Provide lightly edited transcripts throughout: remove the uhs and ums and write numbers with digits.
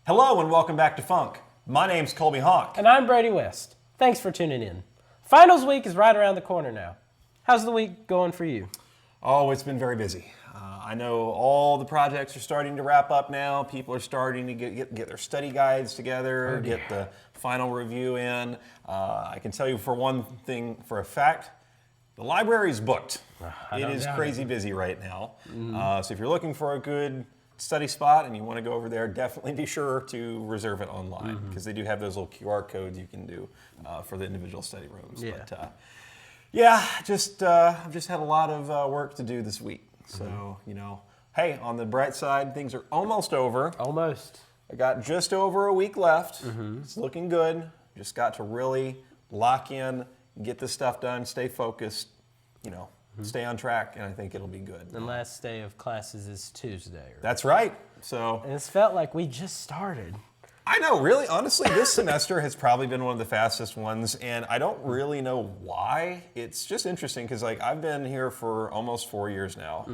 Hello and welcome back to Func. My name's Colby Hawk. And I'm Brady West. Thanks for tuning in. Finals week is right around the corner now. How's the week going for you? Oh, it's been very busy. I know all the projects are starting to wrap up now. People are starting to get their study guides together, get the final review in. I can tell you for one thing for a fact, the library's booked. It is crazy busy right now. So if you're looking for a good study spot and you want to go over there, definitely be sure to reserve it online because they do have those little QR codes you can do for the individual study rooms. Yeah. But I've just had a lot of work to do this week. So, hey, on the bright side, things are almost over. Almost. I got just over a week left. It's looking good. Just got to really lock in, get this stuff done, stay focused, stay on track, and I think it'll be good. The last day of classes is Tuesday. That's right. So, and it's felt like we just started. I know, really, honestly, this semester has probably been one of the fastest ones, and I don't really know why. It's just interesting because, I've been here for almost 4 years now,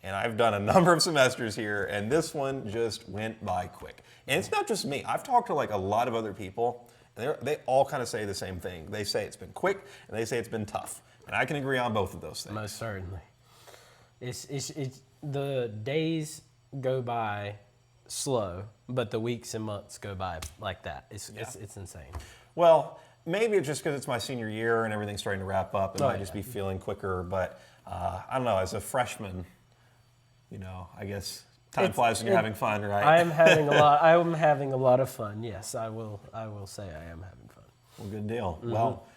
and I've done a number of semesters here, and this one just went by quick. And it's not just me. I've talked to, a lot of other people, and they all kind of say the same thing. They say it's been quick, and they say it's been tough. And I can agree on both of those things. Most certainly. It's the days go by slow, but the weeks and months go by like that. It's insane. Well, maybe it's just because it's my senior year and everything's starting to wrap up and I might just be feeling quicker. But I don't know, as a freshman, I guess time flies when you're having fun, right? I am having a lot of fun. Yes, I will say I am having fun. Well, good deal. Well,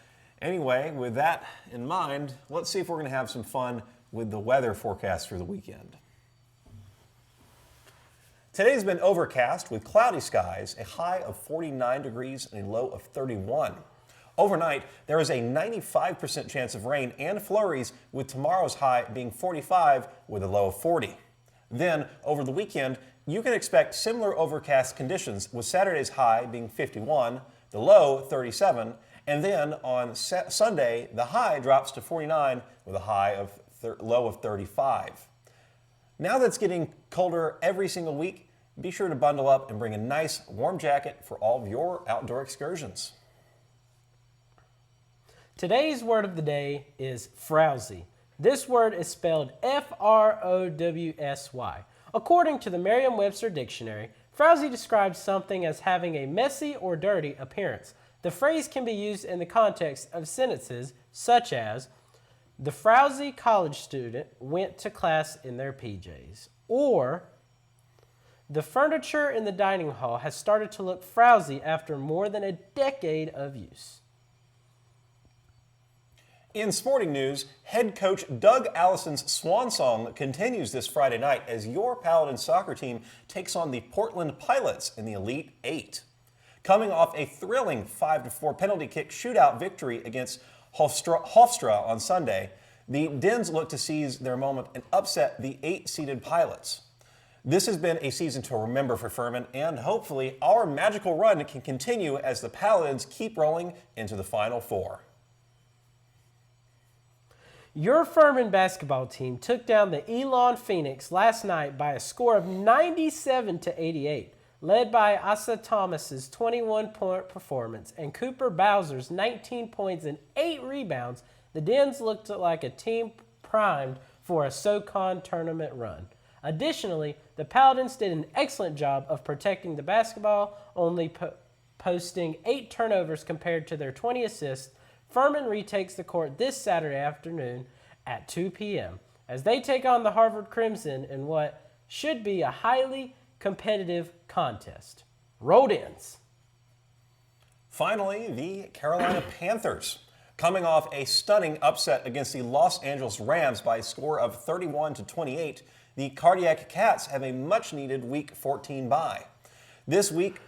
anyway, with that in mind, let's see if we're going to have some fun with the weather forecast for the weekend. Today's been overcast with cloudy skies, a high of 49 degrees and a low of 31. Overnight, there is a 95% chance of rain and flurries, with tomorrow's high being 45 with a low of 40. Then, over the weekend, you can expect similar overcast conditions, with Saturday's high being 51, the low 37, and then on Sunday, the high drops to 49 with a low of 35. Now that it's getting colder every single week, be sure to bundle up and bring a nice warm jacket for all of your outdoor excursions. Today's word of the day is frowsy. This word is spelled F-R-O-W-S-Y. According to the Merriam-Webster Dictionary, frowsy describes something as having a messy or dirty appearance. The phrase can be used in the context of sentences such as, the frowsy college student went to class in their PJs, or the furniture in the dining hall has started to look frowsy after more than a decade of use. In sporting news, head coach Doug Allison's swan song continues this Friday night as your Paladins soccer team takes on the Portland Pilots in the Elite Eight. Coming off a thrilling 5-4 penalty kick shootout victory against Hofstra on Sunday, the Dens look to seize their moment and upset the 8-seeded Pilots. This has been a season to remember for Furman, and hopefully our magical run can continue as the Paladins keep rolling into the Final Four. Your Furman basketball team took down the E11 Phoenix last night by a score of 97-88. Led by Asa Thomas's 21-point performance and Cooper Bowser's 19 points and 8 rebounds, the Dens looked like a team primed for a SoCon tournament run. Additionally, the Paladins did an excellent job of protecting the basketball, only posting 8 turnovers compared to their 20 assists. Furman retakes the court this Saturday afternoon at 2 p.m. as they take on the Harvard Crimson in what should be a highly competitive contest. Roll Dens. Finally, the Carolina Panthers. Coming off a stunning upset against the Los Angeles Rams by a score of 31-28, the Cardiac Cats have a much-needed Week 14 bye. This week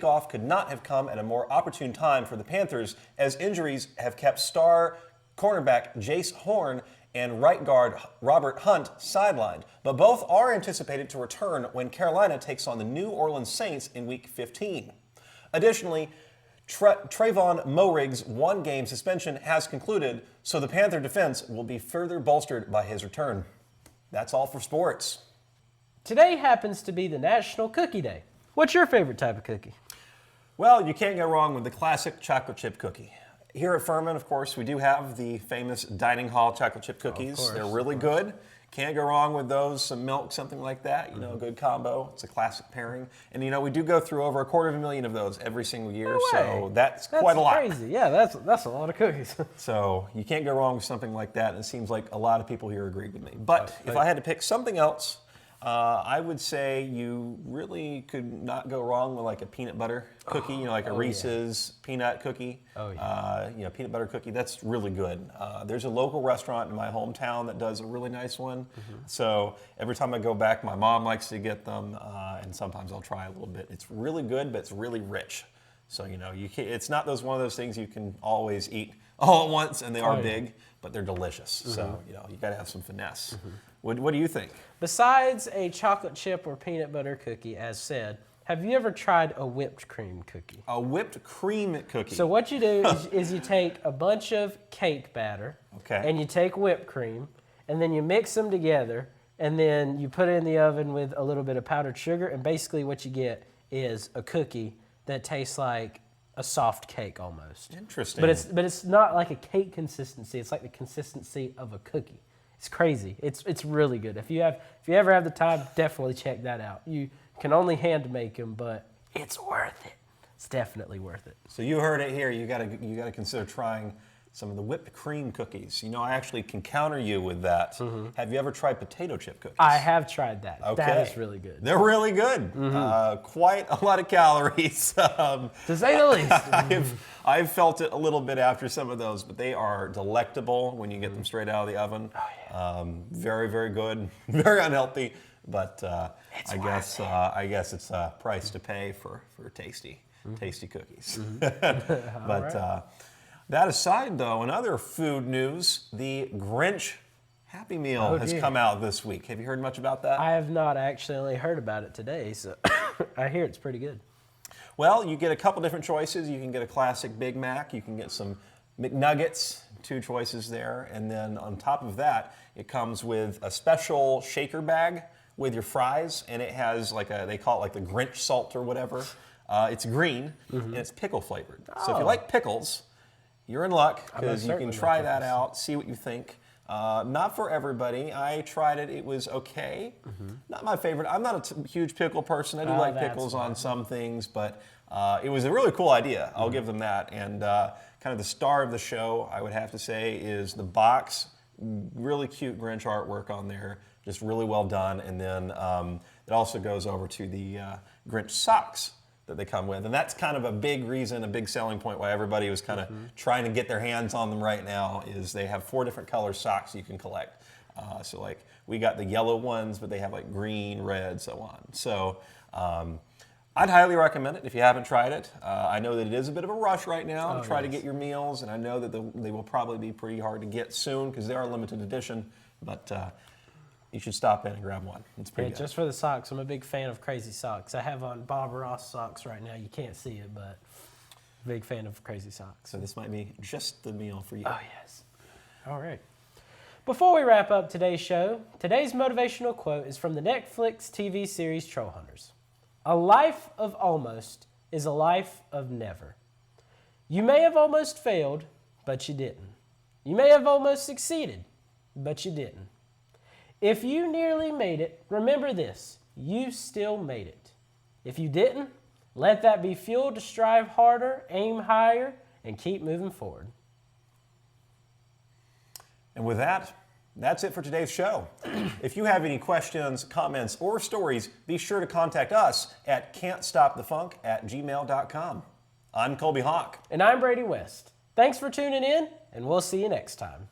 off could not have come at a more opportune time for the Panthers, as injuries have kept star cornerback Jace Horn and right guard Robert Hunt sidelined, but both are anticipated to return when Carolina takes on the New Orleans Saints in Week 15. Additionally, Trayvon Moehrig's one-game suspension has concluded, so the Panther defense will be further bolstered by his return. That's all for sports. Today happens to be the National Cookie Day. What's your favorite type of cookie? Well, you can't go wrong with the classic chocolate chip cookie. Here at Furman, of course, we do have the famous dining hall chocolate chip cookies. They're really good. Can't go wrong with those, some milk, something like that. You know, a good combo. It's a classic pairing. And, you know, we do go through over 250,000 of those every single year, so that's quite a lot. Crazy. Yeah, that's a lot of cookies. So you can't go wrong with something like that, and it seems like a lot of people here agree with me. But if I had to pick something else, I would say you really could not go wrong with like a peanut butter cookie, you know, like a Reese's peanut cookie. You know, peanut butter cookie, that's really good. There's a local restaurant in my hometown that does a really nice one. So every time I go back, my mom likes to get them, and sometimes I'll try a little bit. It's really good, but it's really rich. So, you know, it's not one of those things you can always eat all at once, and they are big, but they're delicious. So, you know, you got to have some finesse. What do you think? Besides a chocolate chip or peanut butter cookie, as said, have you ever tried a whipped cream cookie? A whipped cream cookie. So what you do is you take a bunch of cake batter, and you take whipped cream, and then you mix them together, and then you put it in the oven with a little bit of powdered sugar, and basically what you get is a cookie that tastes like a soft cake almost. Interesting. But it's not like a cake consistency. It's like the consistency of a cookie. It's crazy. It's really good. If you ever have the time, definitely check that out. You can only hand make them, but it's worth it. It's definitely worth it. So you heard it here. You gotta consider trying some of the whipped cream cookies. You know, I actually can counter you with that. Have you ever tried potato chip cookies? I have tried that. Okay. That is really good. They're really good. Quite a lot of calories. To say the least. I've felt it a little bit after some of those, but they are delectable when you get them straight out of the oven. Oh, yeah. Very, very good. Very unhealthy, but I guess it's a price to pay for tasty cookies. But that aside, though, in other food news, the Grinch Happy Meal has come out this week. Have you heard much about that? I have not actually only heard about it today, so I hear it's pretty good. Well, you get a couple different choices. You can get a classic Big Mac. You can get some McNuggets, 2 choices there. And then on top of that, it comes with a special shaker bag with your fries. And it has they call it like the Grinch salt or whatever. It's green and it's pickle flavored. So if you like pickles, you're in luck because you can try that out, see what you think. Not for everybody. I tried it. It was okay. Not my favorite. I'm not a huge pickle person. I do like pickles on some things, but it was a really cool idea. I'll give them that. And kind of the star of the show, I would have to say, is the box. Really cute Grinch artwork on there. Just really well done. And then it also goes over to the Grinch socks that they come with. And that's kind of a big reason, a big selling point why everybody was kind of trying to get their hands on them right now is they have 4 different color socks you can collect. So like we got the yellow ones, but they have like green, red, so on. So I'd highly recommend it if you haven't tried it. I know that it is a bit of a rush right now to try to get your meals, and I know that they will probably be pretty hard to get soon because they are limited edition, but you should stop in and grab one. It's pretty good. Just for the socks, I'm a big fan of Crazy Socks. I have on Bob Ross socks right now. You can't see it, but big fan of Crazy Socks. So this might be just the meal for you. Oh, yes. All right. Before we wrap up today's show, today's motivational quote is from the Netflix TV series Troll Hunters. A life of almost is a life of never. You may have almost failed, but you didn't. You may have almost succeeded, but you didn't. If you nearly made it, remember this, you still made it. If you didn't, let that be fuel to strive harder, aim higher, and keep moving forward. And with that, that's it for today's show. If you have any questions, comments, or stories, be sure to contact us at can'tstopthefunk@gmail.com. I'm Colby Hawk. And I'm Brady West. Thanks for tuning in, and we'll see you next time.